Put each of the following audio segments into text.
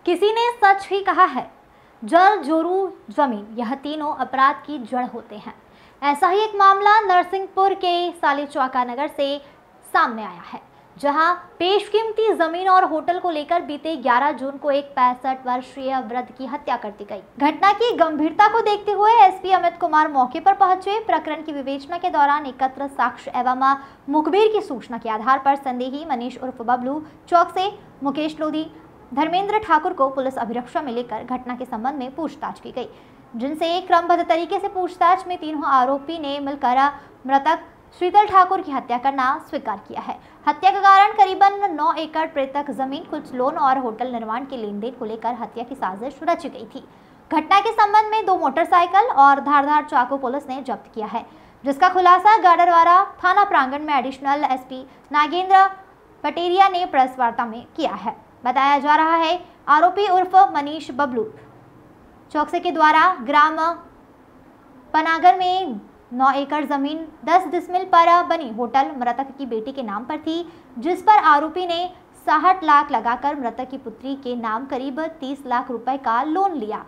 किसी ने सच ही कहा है, जल, जोरू, जमीन, यह तीनों अपराध की जड़ होते हैं। ऐसा ही एक मामला नरसिंहपुर के सालीचौका नगर से सामने आया है, जहां बेशकीमती जमीन और होटल को लेकर बीते 11 जून को एक 65 वर्षीय वृद्ध की हत्या कर दी गई। घटना की गंभीरता को देखते हुए एसपी अमित कुमार मौके पर पहुंचे। प्रकरण की विवेचना के दौरान एकत्र साक्ष्य एवं मुखबिर की सूचना के आधार पर संदेही मनीष उर्फ बबलू चौक से मुकेश लोधी, धर्मेंद्र ठाकुर को पुलिस अभिरक्षा में लेकर घटना के संबंध में पूछताछ की गई, जिनसे क्रमबद्ध तरीके से पूछताछ में तीनों आरोपी ने मिलकर मृतक शीतल ठाकुर की हत्या करना स्वीकार किया है। हत्या का कारण करीबन 9 एकड़ पृथक जमीन, कुछ लोन और होटल निर्माण के लेन देन को लेकर हत्या की साजिश रची गई थी। घटना के संबंध में 2 मोटरसाइकिल और धारदार चाकू पुलिस ने जब्त किया है, जिसका खुलासा गाडरवारा थाना प्रांगण में एडिशनल एसपी नागेंद्र पटेरिया ने प्रेस वार्ता में किया है। बताया जा रहा है, आरोपी उर्फ मनीष बबलू चौकसे के द्वारा ग्राम पनागर में 9 एकड़ जमीन 10 डिसमिल पर बनी होटल मृतक की बेटी के नाम पर थी, जिस पर आरोपी ने 60 लाख लगाकर मृतक की पुत्री के नाम करीब 30 लाख रुपए का लोन लिया।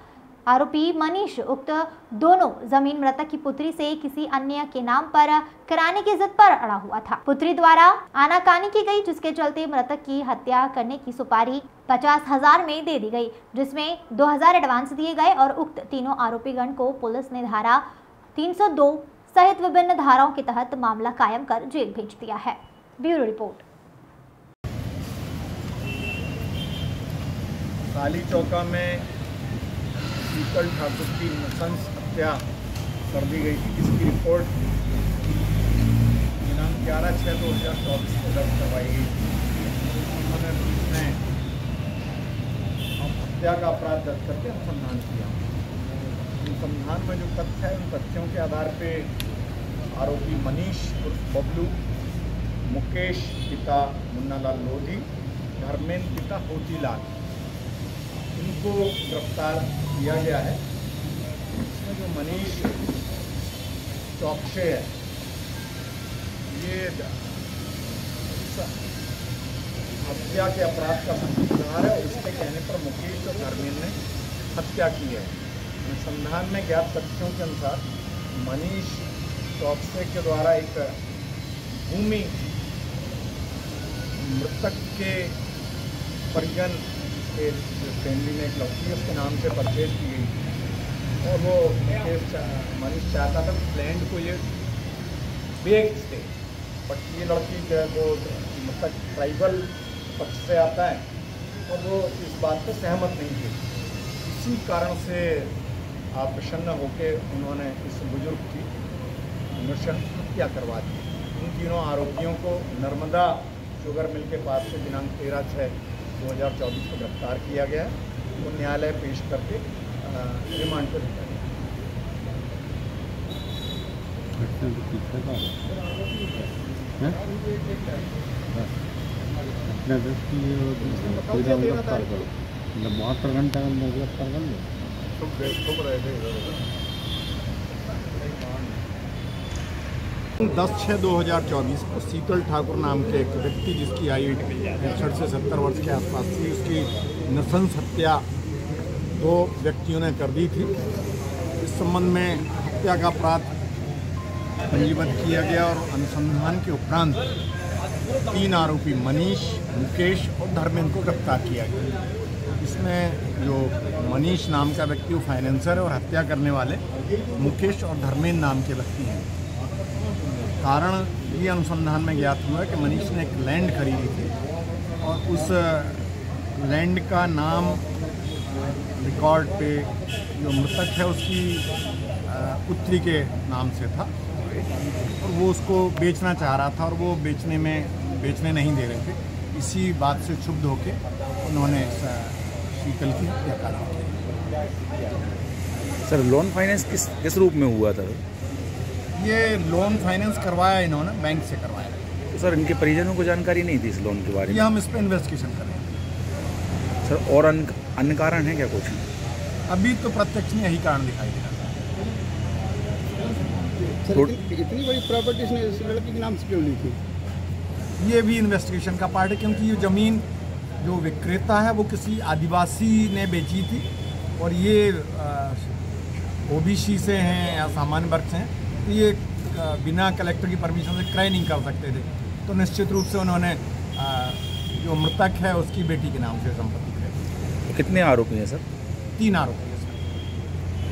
आरोपी मनीष उक्त दोनों जमीन मृतक की पुत्री से किसी अन्य के नाम पर कराने की जिद पर अड़ा हुआ था। पुत्री द्वारा आनाकानी की गई, जिसके चलते मृतक की हत्या करने की सुपारी 50,000 में दे दी गई, जिसमें 2,000 एडवांस दिए गए और उक्त तीनों आरोपीगण को पुलिस ने धारा 302 सहित विभिन्न धाराओं के तहत मामला कायम कर जेल भेज दिया है। Bureau report. सालीचौका में शीतल ठाकुर की नृशंस हत्या कर दी गई थी, जिसकी रिपोर्ट दिनांक 11/6/2024 को दर्ज करवाई गई थी। उन्होंने पुलिस ने हत्या का अपराध दर्ज करके अनुसंधान किया। अनुसंधान में जो तथ्य है, उन तथ्यों के आधार पे आरोपी मनीष उर्फ बबलू, मुकेश पिता मुन्नालाल लोधी, धर्मेंद्र पिता होतीलाल, इनको गिरफ्तार किया गया है। इसमें जो मनीष चौकसे है, ये हत्या के अपराध का संगीतकार है। इसके कहने पर मुकेश और धर्मेंद्र ने हत्या की है। अनुसंधान में ज्ञात तथ्यों के अनुसार मनीष चौकसे के द्वारा एक भूमि मृतक के परिजन के फैमिली ने एक लड़की उसके नाम से परचेज की गई और वो मनीष चाहता था लैंड को ये बेच दे, बट ये लड़की जो है वो मृतक ट्राइबल पक्ष से आता है और वो इस बात पर सहमत नहीं थे। इसी कारण से आप प्रसन्न होकर उन्होंने इस बुजुर्ग की नृशंस हत्या करवा दी। इन तीनों आरोपियों को नर्मदा शुगर मिल के पास से दिनांक 13/6/2024 को गिरफ्तार किया गया है। वो न्यायालय पेश करके रिमांड पर भेजा गया। 10/6/2024 को शीतल ठाकुर नाम के एक व्यक्ति, जिसकी आयु 65 से 70 वर्ष के आसपास थी, उसकी नृशंस हत्या 2 व्यक्तियों ने कर दी थी। इस संबंध में हत्या का अपराध पंजीबद्ध किया गया और अनुसंधान के उपरांत 3 आरोपी मनीष, मुकेश और धर्मेंद्र को गिरफ्तार किया गया। इसमें जो मनीष नाम का व्यक्ति वो फाइनेंसर है और हत्या करने वाले मुकेश और धर्मेंद्र नाम के व्यक्ति हैं। कारण ये अनुसंधान में ज्ञात हुआ कि मनीष ने एक लैंड खरीदी थी और उस लैंड का नाम रिकॉर्ड पे जो मृतक है उसकी पुत्री के नाम से था और वो उसको बेचना चाह रहा था और वो बेचने नहीं दे रहे थे। इसी बात से क्षुब्ध होकर उन्होंने शीतल की हत्या कर दी। सर, लोन फाइनेंस किस रूप में हुआ था? ये लोन फाइनेंस करवाया इन्होंने, बैंक से करवाया। तो सर, इनके परिजनों को जानकारी नहीं थी इस लोन के बारे में? ये हम इस पर इन्वेस्टिगेशन कर रहे हैं। सर, और अन्य कारण है क्या कुछ? अभी तो प्रत्यक्ष में यही कारण दिखाई दे रहा है। इतनी बड़ी प्रॉपर्टी इसने इस लड़की के नाम से क्यों ली थी? ये भी इन्वेस्टिगेशन का पार्ट है, क्योंकि ये ज़मीन जो विक्रेता है वो किसी आदिवासी ने बेची थी और ये ओबीसी से हैं या सामान्य वर्ग से हैं, तो ये बिना कलेक्टर की परमिशन से क्रय नहीं कर सकते थे। तो निश्चित रूप से उन्होंने जो मृतक है उसकी बेटी के नाम से संपत्ति क्रय। कितने आरोपी हैं सर? 3 आरोपी।